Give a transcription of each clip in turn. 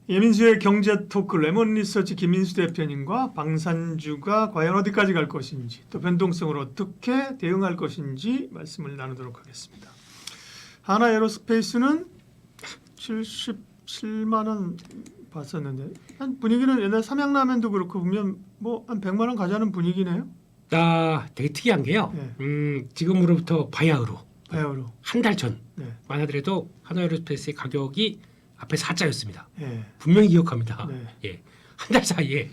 예민수의 경제 토크 레몬 리서치 김민수 대표님과 방산주가 과연 어디까지 갈 것인지 또 변동성을 어떻게 대응할 것인지 말씀을 나누도록 하겠습니다. 하나에어로스페이스는 77만 원 봤었는데 한 분위기는 옛날 삼양라면도 그렇고 보면 뭐 한 100만 원 가자는 분위기네요. 되게 특이한 게요. 지금으로부터 바야흐로 한 달 전만 네. 하더라도 하나에어로스페이스의 가격이 앞에 4자였습니다. 네. 분명히 기억합니다. 네. 예. 한 달 사이에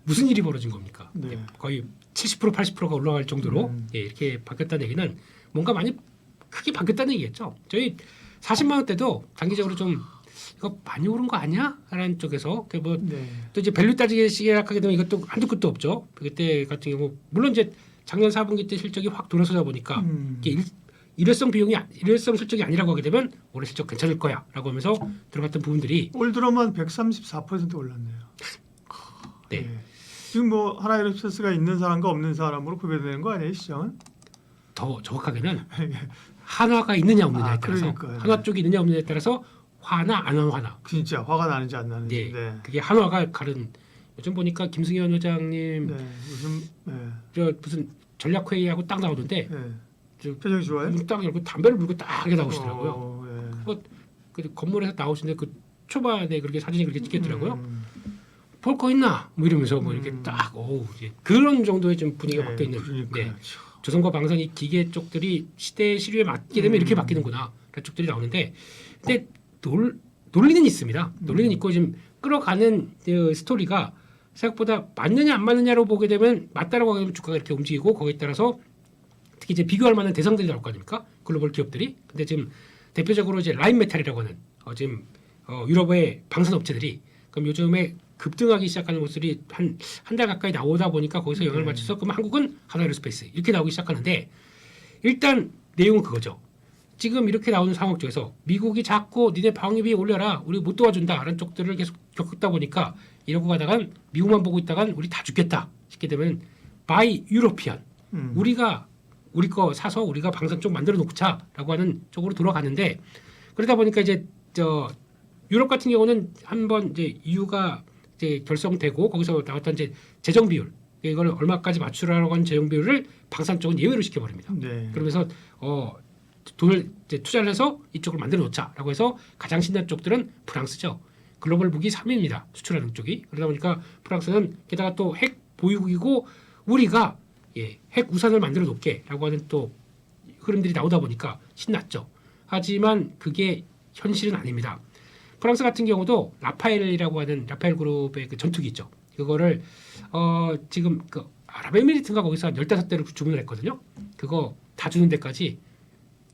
무슨 일이 벌어진 겁니까? 네. 예, 거의 70% 80%가 올라갈 정도로 예, 이렇게 바뀌었다는 얘기는 뭔가 많이 크게 바뀌었다는 얘기겠죠. 저희 40만 원대도 단기적으로 좀 이거 많이 오른 거 아니야? 라는 쪽에서 뭐 또 이제 밸류 따지기 시작하게 되면 이것도 한두 끝도 없죠. 그때 같은 경우 물론 이제 작년 4분기 때 실적이 확 돌아서다 보니까 이게 일회성 실적이 아니라고 하게 되면 올해 실적 괜찮을 거야라고 하면서 들어갔던 부분들이 올 들어만 134% 올랐네요. 네. 네. 지금 뭐 하나에어로스페이스가 있는 사람과 없는 사람으로 구별되는 거 아니에요, 시장은? 더 정확하게는 한화가 있느냐 없느냐에 따라서 그러니까요. 한화 쪽이 있느냐 없느냐에 따라서 화나 안 화나. 진짜 화가 나는지 안 나는지. 네. 그게 한화가 가른. 요즘 보니까 김승현 회장님 요즘 저 무슨 전략 회의하고 딱 나오던데 표정이 좋아요? 딱 열고 담배를 물고 딱 나오시더라고요. 그 건물에서 나오시는데 그 초반에 그렇게 사진이 그렇게 찍혔더라고요. 볼 거 있나? 뭐 이러면서 뭐 이렇게 딱 그런 정도의 좀 분위기가 바뀌어 있는. 네. 조선과 방산 이 기계 쪽들이 시대 시류에 맞게 되면 이렇게 바뀌는구나. 그런 쪽들이 나오는데, 근데 논리는 있습니다. 논리는 있고 지금 끌어가는 그 스토리가 생각보다 맞느냐 안 맞느냐로 보게 되면 맞다라고 하면 주가가 이렇게 움직이고 거기에 따라서 특히 이제 비교할 만한 대상들이 나올 거 아닙니까? 글로벌 기업들이. 근데 지금 대표적으로 이제 라인메탈이라고 하는 지금 유럽의 방산 업체들이 그럼 요즘에 급등하기 시작하는 모습이 한 달 가까이 나오다 보니까 거기서 영향을 맞춰서 그럼 한국은 하나에어로스페이스 이렇게 나오기 시작하는데 일단 내용은 그거죠. 지금 이렇게 나오는 상황 쪽에서 미국이 자꾸 니네 방위비 올려라 우리 못 도와준다라는 쪽들을 계속 겪다 보니까 이러고 가다간 미국만 보고 있다간 우리 다 죽겠다 싶게 되면 바이 유로피안 우리가 우리 거 사서 우리가 방산 쪽 만들어 놓자라고 하는 쪽으로 돌아가는데 그러다 보니까 이제 유럽 같은 경우는 한번 이제 EU가 이제 결성되고 거기서 나왔던 이제 재정 비율 이걸 얼마까지 맞추라고 하는 재정 비율을 방산 쪽은 예외로 시켜버립니다. 네. 그러면서 돈을 이제 투자를 해서 이쪽을 만들어 놓자라고 해서 가장 신난 쪽들은 프랑스죠. 글로벌 무기 3위입니다. 수출하는 쪽이. 그러다 보니까 프랑스는 게다가 또 핵 보유국이고 우리가 핵 우산을 만들어 놓게라고 하는 또 흐름들이 나오다 보니까 신났죠. 하지만 그게 현실은 아닙니다. 프랑스 같은 경우도 라파엘이라고 하는 라파엘 그룹의 그 전투기 있죠. 그거를 지금 그 아랍에미리트인가 거기서 한 15대를 주문을 했거든요. 그거 다 주는 데까지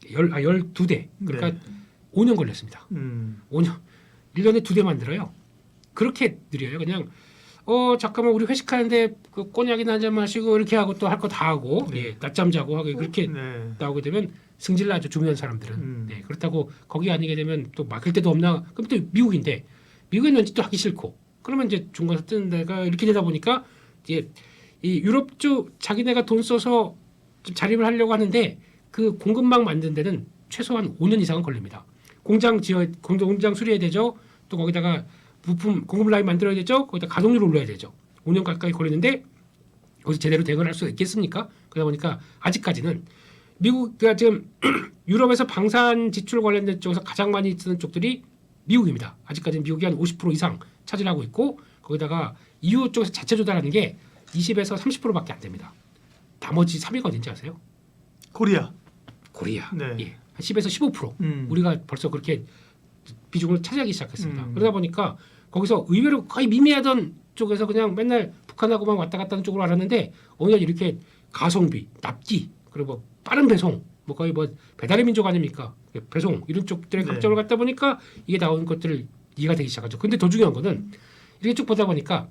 12대. 그러니까 5년 걸렸습니다. 5년. 1년에 2대 만들어요. 그렇게 느려요. 그냥 잠깐만 우리 회식하는데 그 꼬냑이나 한잔 마시고 이렇게 하고 또 할 거 다 하고 낮잠 자고 하고 그렇게 나오게 되면 승질 나죠. 주변 사람들은. 그렇다고 거기 아니게 되면 또 맡길 데도 없나? 그럼 또 미국인데 미국에 왠지 또 하기 싫고 그러면 이제 중간에서 뜨는 데가 이렇게 되다 보니까 이제 이 유럽 쪽 자기네가 돈 써서 좀 자립을 하려고 하는데 그 공급망 만드는 데는 최소한 5년 이상은 걸립니다. 공장 수리해야 되죠. 또 거기다가 부품 공급 라인 만들어야 되죠. 거기다 가동률을 올려야 되죠. 5년 가까이 걸리는데 거기서 제대로 대응을 할 수 있겠습니까? 그러다 보니까 아직까지는 미국가 지금 유럽에서 방산 지출 관련된 쪽에서 가장 많이 쓰는 쪽들이 미국입니다. 아직까지는 미국이 한 50% 이상 차지하고 있고 거기다가 EU 쪽에서 자체 조달하는 게 20에서 30%밖에 안 됩니다. 나머지 3위가 어딘지 아세요? 코리아. 네. 한 10에서 15%. 우리가 벌써 그렇게 비중을 차지하기 시작했습니다. 그러다 보니까 거기서 의외로 거의 미미하던 쪽에서 그냥 맨날 북한하고만 왔다 갔다 하는 쪽으로 알았는데 어느 날 이렇게 가성비, 납기, 그리고 뭐 빠른 배송, 뭐 거의 뭐 배달의 민족 아닙니까? 배송 이런 쪽들의 강점을 갖다 보니까 이게 나오는 것들을 이해가 되기 시작하죠. 근데 더 중요한 거는 이렇게 쭉 보다 보니까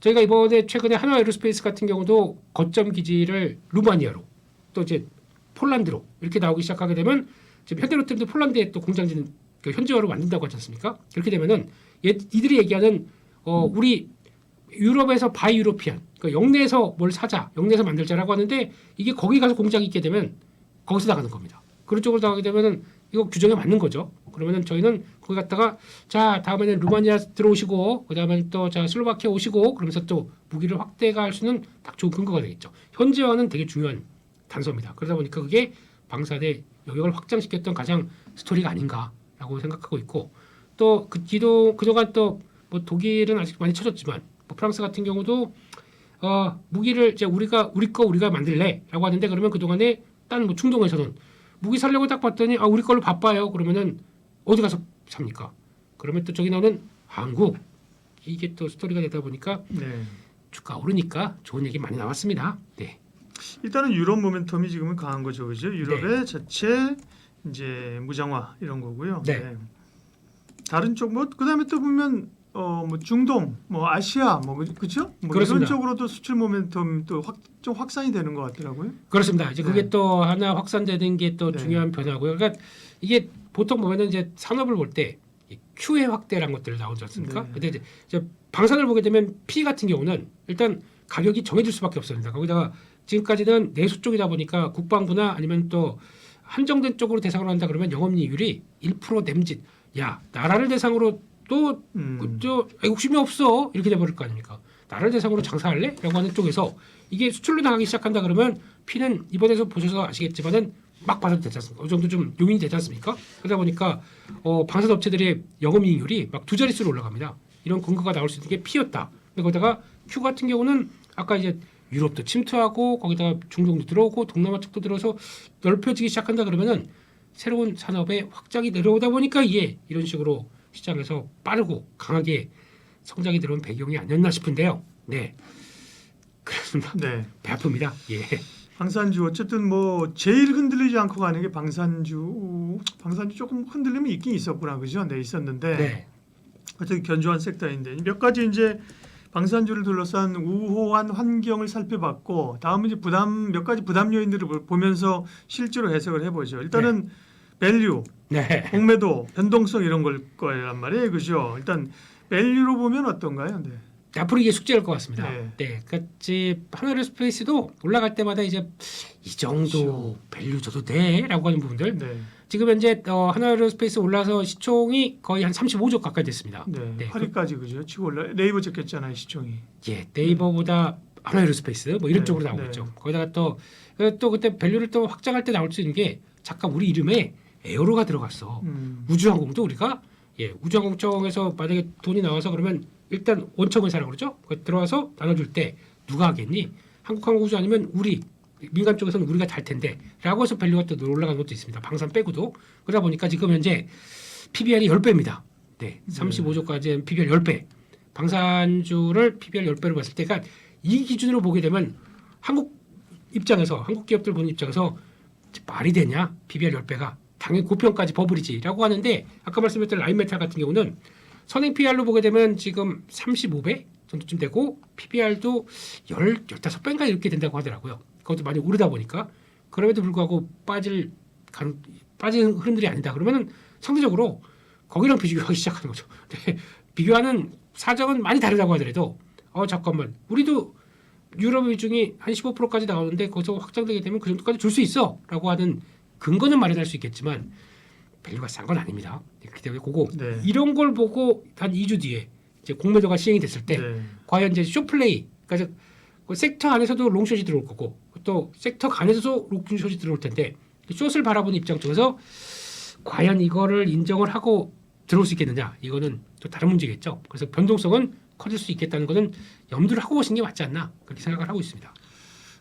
저희가 이번에 최근에 한화에어로스페이스 같은 경우도 거점 기지를 루마니아로 또 이제 폴란드로 이렇게 나오기 시작하게 되면 지금 현대로템도 폴란드에 또 공장진 현지화로 만든다고 하지 않습니까? 그렇게 되면은 이들이 얘기하는 우리 유럽에서 바이 유로피안 그러니까 영내에서 뭘 사자, 영내에서 만들자라고 하는데 이게 거기 가서 공장이 있게 되면 거기서 나가는 겁니다. 그런 쪽으로 나가게 되면은 이거 규정에 맞는 거죠. 그러면은 저희는 거기 갔다가 자 다음에는 루마니아 들어오시고 그다음에 또 자 슬로바키아 오시고 그러면서 또 무기를 확대할 수는 딱 좋은 근거가 되겠죠. 현지화는 되게 중요한 단서입니다. 그러다 보니까 그게 방사대 영역을 확장시켰던 가장 스토리가 아닌가라고 생각하고 있고 또 그동안 또 뭐 독일은 아직 많이 쳐졌지만 뭐 프랑스 같은 경우도 무기를 이제 우리 거 우리가 만들래라고 하는데 그러면 그동안에 딴 뭐 중동에서는 무기 살려고 딱 봤더니 우리 걸로 바빠요. 그러면은 어디 가서 삽니까? 그러면 또 저기 나오는 한국 이게 또 스토리가 되다 보니까 네. 주가 오르니까 좋은 얘기 많이 나왔습니다. 네. 일단은 유럽 모멘텀이 지금은 강한 거죠, 그죠? 유럽의 자체 이제 무장화 이런 거고요. 네. 다른 쪽 뭐 그다음에 또 보면 뭐 중동, 뭐 아시아, 뭐 그죠? 뭐 이런 그렇습니다. 쪽으로도 수출 모멘텀 또 좀 확산이 되는 것 같더라고요. 그렇습니다. 이제 그게 네. 또 하나 확산되는 게 또 네. 중요한 변화고요. 그러니까 이게 보통 보면은 이제 산업을 볼 때 Q의 확대라는 것들을 나오지 않습니까? 네. 근데 이제 방산을 보게 되면 P 같은 경우는 일단 가격이 정해질 수밖에 없습니다. 거기다가 지금까지는 내수 쪽이다 보니까 국방부나 아니면 또 한정된 쪽으로 대상으로 한다 그러면 영업이익률이 1% nem짓. 야 나라를 대상으로 또 저 애국심이 없어 이렇게 돼버릴 거 아닙니까? 나라를 대상으로 장사할래?라고 하는 쪽에서 이게 수출로 나가기 시작한다 그러면 P는 이번에서 보셔서 아시겠지만은 막 받아도 되지 않습니까? 어느 정도 좀 용인이 되지 않습니까? 그러다 보니까 방산 업체들의 영업이익률이 막 두 자릿수로 올라갑니다. 이런 근거가 나올 수 있는 게 P였다. 근데 거기다가 Q 같은 경우는 아까 이제 유럽도 침투하고 거기다가 중동도 들어오고 동남아 쪽도 들어서 넓혀지기 시작한다 그러면은 새로운 산업의 확장이 내려오다 보니까 이게 이런 식으로 시장에서 빠르고 강하게 성장이 들어온 배경이 아니었나 싶은데요. 네, 그렇습니다. 네. 배 아픕니다. 예, 방산주 어쨌든 뭐 제일 흔들리지 않고 가는 게 방산주 조금 흔들림이 있긴 있었구나, 그죠? 네, 있었는데 네, 어쨌든 견조한 섹터인데 몇 가지 이제 방산주를 둘러싼 우호한 환경을 살펴봤고 다음은 이제 몇 가지 부담 요인들을 보면서 실제로 해석을 해보죠. 일단은 밸류, 네. 공매도, 변동성 이런 걸 거란 말이에요, 그죠? 일단 밸류로 보면 어떤가요? 네. 앞으로 이게 숙제일 것 같습니다. 네. 네, 같이 하나에어스페이스도 올라갈 때마다 이제 이 정도 밸류 줘도 돼라고 하는 부분들. 네. 지금 현재 하나에어스페이스 올라서 시총이 거의 한 35조 가까이 됐습니다. 네. 네. 8위까지 그죠? 치고 올라 네이버 적혔잖아요, 시총이. 예, 네이버보다 하나에어스페이스 뭐 이런 네, 쪽으로 나오고 네. 있죠. 거기다가 또 그때 밸류를 또 확장할 때 나올 수 있는 게 잠깐 우리 이름에 에어로가 들어갔어. 우주항공도 우리가 우주항공청에서 만약에 돈이 나와서 그러면 일단 원청을 사라고 그러죠. 들어와서 나눠줄 때 누가 하겠니? 한국항공우주 아니면 우리 민간 쪽에서는 우리가 달 텐데라고 해서 밸류가 또 올라간 것도 있습니다. 방산 빼고도 그러다 보니까 지금 현재 PBR이 10배입니다. 네, 35조까지 PBR 10배. 방산주를 PBR 10배로 봤을 때, 그러니까 이 기준으로 보게 되면 한국 기업들 보는 입장에서 말이 되냐? PBR 10배가 당연히 고평까지 버블이지라고 하는데 아까 말씀드렸던 라인메탈 같은 경우는 선행 PR로 보게 되면 지금 35배 정도쯤 되고 PBR도 15배인가 이렇게 된다고 하더라고요. 그것도 많이 오르다 보니까 그럼에도 불구하고 빠진 흐름들이 아니다. 그러면은 상대적으로 거기랑 비교하기 시작하는 거죠. 네, 비교하는 사정은 많이 다르다고 하더라도 잠깐만 우리도 유럽 위중이 한 15%까지 나오는데 거기서 확장되게 되면 그 정도까지 줄 수 있어라고 하는 근거는 마련할 수 있겠지만 밸류가 싼 건 아닙니다. 그렇기 때문에 네. 이런 걸 보고 한 2주 뒤에 이제 공매도가 시행이 됐을 때 네. 과연 이제 숏플레이 그러니까 그 섹터 안에서도 롱숏이 들어올 거고 또 섹터 안에서도 롱숏이 들어올 텐데 숏을 바라보는 입장 쪽에서 과연 이거를 인정을 하고 들어올 수 있겠느냐 이거는 또 다른 문제겠죠. 그래서 변동성은 커질 수 있겠다는 것은 염두를 하고 보시는 게 맞지 않나 그렇게 생각을 하고 있습니다.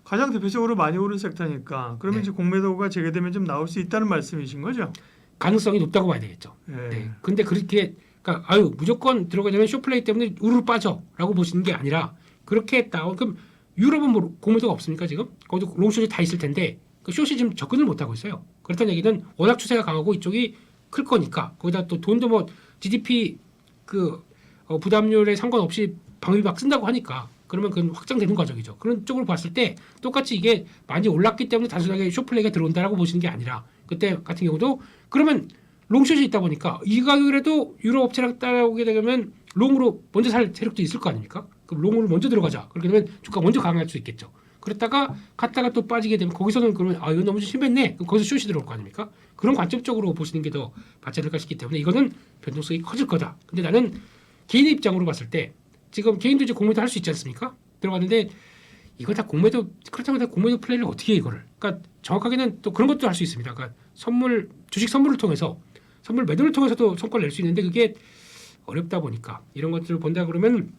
가장 대표적으로 많이 오른 섹터니까 그러면 네. 이제 공매도가 재개되면 좀 나올 수 있다는 말씀이신 거죠? 가능성이 높다고 봐야 되겠죠. 네. 네. 근데 그렇게 그러니까 무조건 들어가게 되면 숏플레이 때문에 우르르 빠져라고 보시는 게 아니라 그렇게 나온 그럼 유럽은 뭐 공매도가 없습니까 지금? 거기도 롱숏이 다 있을 텐데 그 숏이 지금 접근을 못 하고 있어요. 그렇다는 얘기는 워낙 추세가 강하고 이쪽이 클 거니까 거기다 또 돈도 뭐 GDP 부담률에 상관없이 방위 막 쓴다고 하니까 그러면 그건 확장되는 과정이죠. 그런 쪽으로 봤을 때 똑같이 이게 많이 올랐기 때문에 단순하게 숏플레이가 들어온다라고 보시는 게 아니라 그때 같은 경우도 그러면 롱숏이 있다 보니까 이 가격이라도 유럽 업체랑 따라오게 되면 롱으로 먼저 살 세력도 있을 거 아닙니까? 그럼 롱으로 먼저 들어가자. 그렇게 되면 주가 먼저 강할 수 있겠죠. 그랬다가 갔다가 또 빠지게 되면 거기서는 그러면 이건 너무 심했네. 그럼 거기서 숏이 들어올 거 아닙니까? 그런 관점적으로 보시는 게 더 맞지 않을까 싶기 때문에 이거는 변동성이 커질 거다. 근데 나는 개인의 입장으로 봤을 때 지금 개인도 이제 공매도 할 수 있지 않습니까? 들어갔는데 이거 다 공매도 그렇다고 다 공매도 플레이를 어떻게 해 이거를? 그러니까 정확하게는 또 그런 것도 할 수 있습니다. 그러니까 주식 선물을 통해서 선물 매도를 통해서도 성과를 낼 수 있는데 그게 어렵다 보니까 이런 것들을 본다 그러면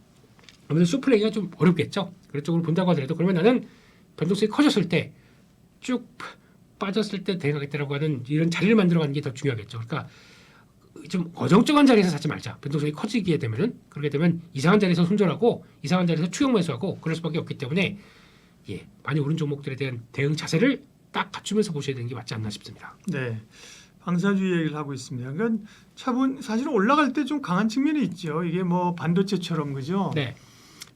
아무래도 수플레이가 좀 어렵겠죠. 그런 쪽으로 본다고 하더라도 그러면 나는 변동성이 커졌을 때 쭉 빠졌을 때 대응하겠다라고 하는 이런 자리를 만들어가는 게 더 중요하겠죠. 그러니까 좀 어정쩡한 자리에서 사지 말자. 변동성이 커지게 되면은 그렇게 되면 이상한 자리에서 손절하고 이상한 자리에서 추격 매수하고 그럴 수밖에 없기 때문에 많이 오른 종목들에 대한 대응 자세를 딱 갖추면서 보셔야 되는 게 맞지 않나 싶습니다. 네. 방사주의 얘기를 하고 있습니다. 그러니까 차분 사실은 올라갈 때 좀 강한 측면이 있죠. 이게 뭐 반도체처럼 그죠? 네,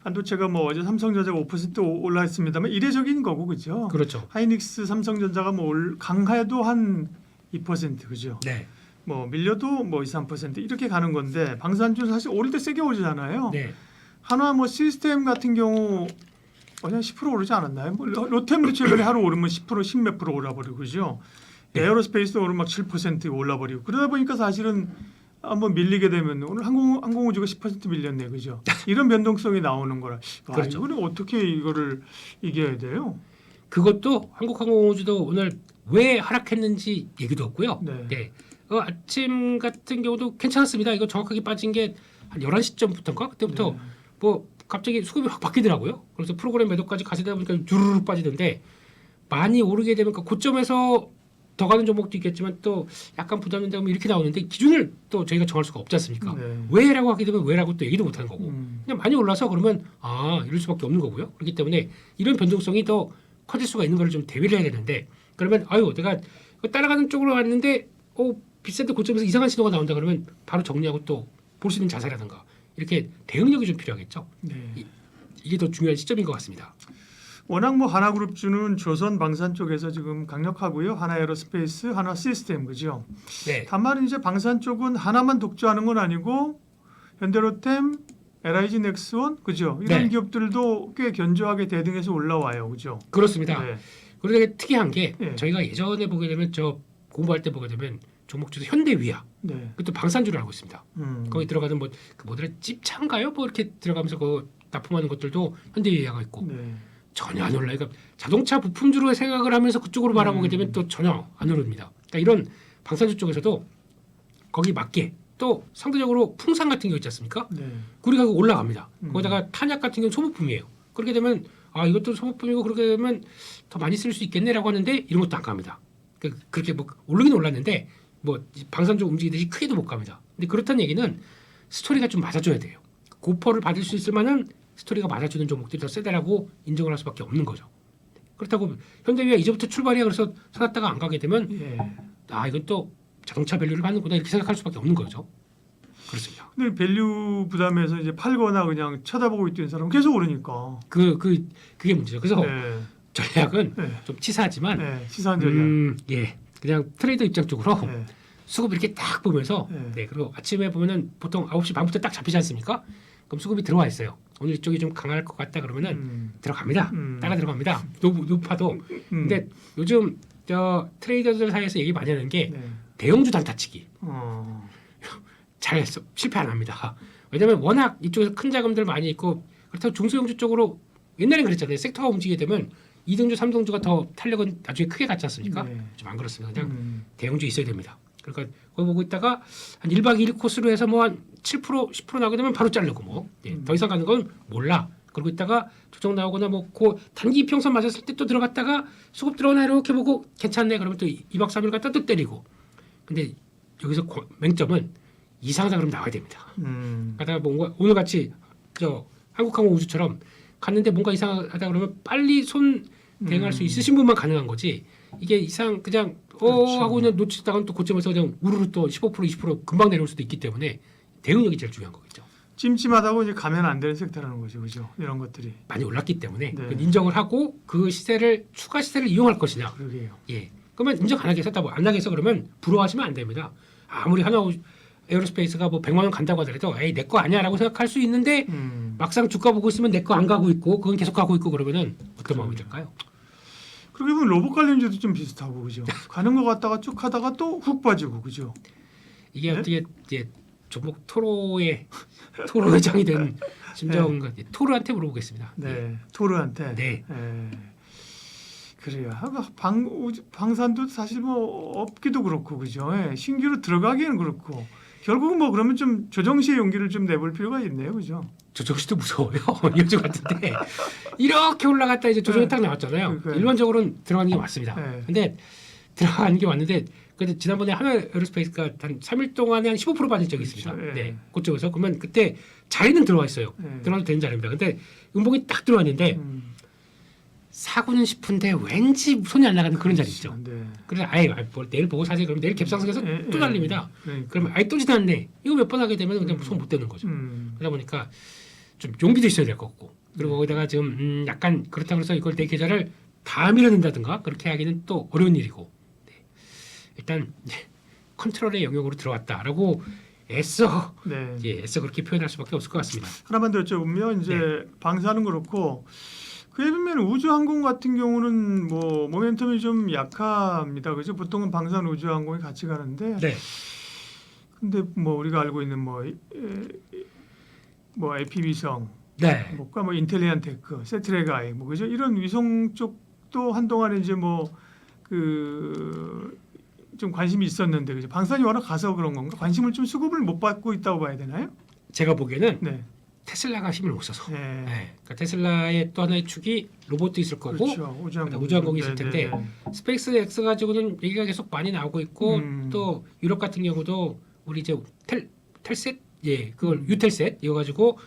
반도체가 뭐 어제 삼성전자가 5% 올라했습니다만 이례적인 거고 그죠? 그렇죠. 하이닉스, 삼성전자가 뭐 강해도 한 2% 그죠? 네, 뭐 밀려도 뭐 2, 3% 이렇게 가는 건데 방산주 사실 오를 때 세게 오잖아요. 네, 한화 뭐 시스템 같은 경우 그냥 10% 오르지 않았나요? 뭐 로템도 최근에 하루 오르면 10%, 10몇 프로 올라버리고 그죠? 네. 에어로스페이스도 오르면 막 7% 올라버리고 그러다 보니까 사실은 한번 밀리게 되면 오늘 항공우주가 10% 밀렸네 그죠? 이런 변동성이 나오는 거라. 그렇죠. 이거는 어떻게 이거를 이겨야 돼요? 그것도 한국항공우주도 오늘 왜 하락했는지 얘기도 없고요. 네. 네. 아침 같은 경우도 괜찮았습니다. 이거 정확하게 빠진 게 한 11시쯤부터인가? 그때부터 네. 뭐 갑자기 수급이 확 바뀌더라고요. 그래서 프로그램 매도까지 가시다 보니까 주르륵 빠지던데 많이 오르게 되면 그 고점에서 더 가는 종목도 있겠지만 또 약간 부담이 되면 이렇게 나오는데 기준을 또 저희가 정할 수가 없지 않습니까? 네. 왜라고 하게 되면 왜라고 또 얘기도 못하는 거고 음. 그냥 많이 올라서 그러면 이럴 수밖에 없는 거고요. 그렇기 때문에 이런 변동성이 더 커질 수가 있는 걸 좀 대비를 해야 되는데 그러면 내가 따라가는 쪽으로 왔는데 비싼데 고점에서 이상한 신호가 나온다 그러면 바로 정리하고 또 볼 수 있는 자세라든가 이렇게 대응력이 좀 필요하겠죠. 네. 이게 더 중요한 시점인 것 같습니다. 워낙 뭐 하나그룹주는 조선 방산 쪽에서 지금 강력하고요. 하나에어로스페이스, 하나시스템 그죠? 네, 다만 이제 방산 쪽은 하나만 독주하는 건 아니고 현대로템, LIG 넥스원 그죠? 이런 네. 기업들도 꽤 견조하게 대등해서 올라와요, 그죠? 그렇습니다. 네. 그리고 되게 특이한 게 네. 저희가 예전에 보게 되면 공부할 때 보게 되면 종목 중에서 현대위아 네. 그것도 방산주를 알고 있습니다. 거기 들어가는 뭐더라 찝차인가요? 뭐 이렇게 들어가면서 그 납품하는 것들도 현대위아가 있고 네. 전혀 안 올라요. 그러니까 자동차 부품주로 생각을 하면서 그쪽으로 바라보게 되면 또 전혀 안 오릅니다. 그러니까 이런 방산주 쪽에서도 거기 맞게 또 상대적으로 풍산 같은 거 있지 않습니까? 네. 구리가 올라갑니다. 거기다가 탄약 같은 경우는 소모품이에요. 그렇게 되면 이것도 소모품이고 그렇게 되면 더 많이 쓸 수 있겠네라고 하는데 이런 것도 안 갑니다. 그렇게 뭐 오르긴 올랐는데 뭐 방산주 움직이듯이 크게도 못 갑니다. 근데 그렇다는 얘기는 스토리가 좀 맞아줘야 돼요. 고퍼를 받을 수 있을 만한 스토리가 맞아주는 종목들이 더 세다라고 인정을 할 수밖에 없는 거죠. 그렇다고 현대위아 이제부터 출발이야 그래서 사놨다가 안 가게 되면 예. 이건 또 자동차 밸류를 받는구나 이렇게 생각할 수밖에 없는 거죠. 그렇습니다. 근데 밸류 부담에서 이제 팔거나 그냥 쳐다보고 있던 사람은 계속 오르니까. 그게 문제죠. 그래서 네. 전략은 네. 좀 치사하지만 네. 시사한 전략. 그냥 트레이더 입장 쪽으로 네. 수급 이렇게 딱 보면서 네. 그리고 아침에 보면은 보통 9시 반부터 딱 잡히지 않습니까? 그럼 수급이 들어와 있어요. 오늘 이쪽이 좀 강할 것 같다 그러면은 들어갑니다. 따라 들어갑니다. 높아도. 근데 요즘 트레이더들 사이에서 얘기 많이 하는 게 네. 대형주 단타치기. 어. 잘 실패 안 합니다. 왜냐하면 워낙 이쪽에서 큰 자금들 많이 있고 그렇다고 중소형주 쪽으로 옛날엔 그랬잖아요. 섹터가 움직이게 되면 2등주, 3등주가 더 탄력은 나중에 크게 갖지 않습니까? 네. 좀 안 그렇습니다. 그냥 대형주 있어야 됩니다. 그러니까 거기 보고 있다가 한 1박 2일 코스로 해서 뭐 한 7%, 10% 나오게 되면 바로 자르고 더 이상 가는 건 몰라. 그러고 있다가 조정 나오거나 그 단기 이평선 맞았을 때 또 들어갔다가 수급 들어오나 이렇게 보고 괜찮네. 그러면 또 2박 3일 갔다 또 때리고. 근데 여기서 맹점은 이상하다 그러면 나와야 됩니다. 가다가 뭔가 오늘 같이 한국항공우주처럼 갔는데 뭔가 이상하다 그러면 빨리 손 대응할 수 있으신 분만 가능한 거지. 이게 그냥 그렇죠. 하고 그냥 놓치다가 또 고점에서 그냥 우르르 또 15% 20% 금방 내려올 수도 있기 때문에 대응력이 제일 중요한 거겠죠. 찜찜하다고 이제 가면 안 되는 섹터라는 거죠, 그죠? 이런 것들이. 많이 올랐기 때문에 네. 그건 인정을 하고 그 추가 시세를 이용할 것이냐. 그러게요. 그러면 인정 안 하게 했다 안 하게 해서 그러면 부러워하시면 안 됩니다. 아무리 에어로스페이스가 뭐 100만 원 간다고 하더라도 에이 내 거 아니야라고 생각할 수 있는데 음. 막상 주가 보고 있으면 내 거 안 가고 있고 그건 계속 가고 있고 그러면은 어떤 마음이 들까요? 그렇게 보면 로봇 관련주도 좀 비슷하고 그죠. 가는 거 같다가 쭉 하다가 또 훅 빠지고 그죠. 이게 네? 어떻게 이제 조목 토로의 토로회장이 된 심정과 토르한테 물어보겠습니다. 네, 토르한테. 네. 그래요. 방산도 사실 뭐 없기도 그렇고 그죠. 예, 신규로 들어가기는 그렇고 결국은 뭐 그러면 좀 조정시의 용기를 좀 내볼 필요가 있네요, 그죠. 조정시도 무서워요. 요즘 같은데 이렇게 올라갔다 이제 조정이 딱 나왔잖아요. 그러니까요. 일반적으로는 들어가는 게 맞습니다. 네. 근데 들어가는 게 맞는데 근데 지난번에 하나 에어로스페이스가 한 3일 동안에 한 15% 빠진 적이 그렇죠. 있습니다. 예. 네, 그쪽에서 그러면 그때 자리는 들어와 있어요. 예. 들어가도 되는 자리입니다. 근데 음봉이 딱 들어왔는데 사고는 싶은데 왠지 손이 안 나가는 그런 자리 있죠. 네. 그래서 아예 뭘 내일 보고 사세요. 그럼 내일 갭상승해서 예, 또 예. 날립니다. 그러니까. 그러면 아예 또 지났네. 이거 몇 번 하게 되면 그냥 손 못 대는 거죠. 그러다 보니까 좀 용기도 있어야 될 것 같고 그리고 거기다가 지금 약간 그렇다고 해서 이걸 내 계좌를 다 밀어낸다든가 그렇게 하기는 또 어려운 일이고 네. 일단 컨트롤의 영역으로 들어왔다라고 애써 네. 애써 그렇게 표현할 수밖에 없을 것 같습니다. 하나만 더 여쭤보면 이제 네. 방사는 그렇고 그에 비하면 우주항공 같은 경우는 뭐 모멘텀이 좀 약합니다. 그죠? 보통은 방산 우주항공이 같이 가는데 네, 근데 뭐 우리가 알고 있는 뭐 AP위성, 네, 뭐가 뭐 인텔리안테크, 세트레가이, 뭐 그죠? 이런 위성 쪽도 한동안에 이제 뭐 그 좀 관심이 있었는데 그죠? 방산이 워낙 가서 그런 건가? 관심을 좀 수급을 못 받고 있다고 봐야 되나요? 제가 보기에는 네. 테슬라가 힘을 못 써서. 네. 네. 그러니까 테슬라의 또 하나의 축이 로봇도 있을 거고 그렇죠. 우주항공이 있을 네, 텐데 네, 네. 스페이스 X 가지고는 얘기가 계속 많이 나오고 있고 또 유럽 같은 경우도 우리 이제 텔셋 그걸 유텔셋 이거 가지고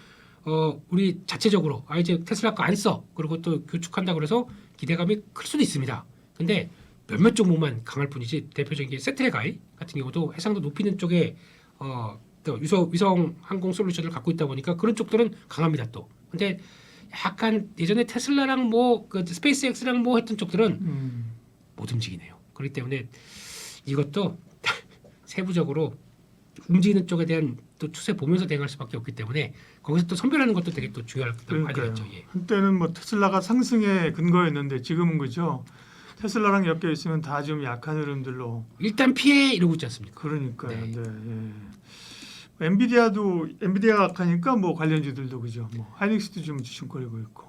우리 자체적으로 이제 테슬라 거 안 써. 그리고 또 교축한다 그래서 기대감이 클 수도 있습니다. 근데 몇몇 종목만 강할 뿐이지 대표적인 게 세트레가이 같은 경우도 해상도 높이는 쪽에 또 위성 항공 솔루션을 갖고 있다 보니까 그런 쪽들은 강합니다 또. 근데 약간 예전에 테슬라랑 뭐 그 스페이스 X랑 뭐 했던 쪽들은 못 움직이네요. 그렇기 때문에 이것도 세부적으로 움직이는 쪽에 대한 또 추세 보면서 대응할 수밖에 없기 때문에 거기서 또 선별하는 것도 되게 또 중요할 거라고 그러니까요. 하겠죠. 예. 한때는 뭐 테슬라가 상승의 근거였는데 지금은 그죠. 테슬라랑 엮여 있으면 다 좀 약한 흐름들로. 일단 피해 이러고 있지 않습니까? 그러니까요. 네. 네. 예. 엔비디아가 약하니까 뭐 관련주들도 그죠. 뭐 하이닉스도 좀 주춤거리고 있고.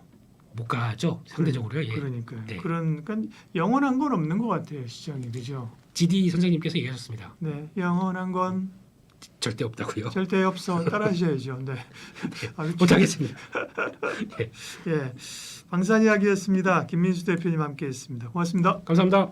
못 가죠 상대적으로요. 예. 그러니까요. 네. 그러니까 영원한 건 없는 것 같아요 시장이 그죠. GD 선생님께서 얘기하셨습니다. 네, 영원한 건 절대 없다고요. 절대 없어. 따라하셔야죠. 네. 못하겠습니다. 예, 방산 이야기였습니다. 김민수 대표님 함께했습니다. 고맙습니다. 감사합니다.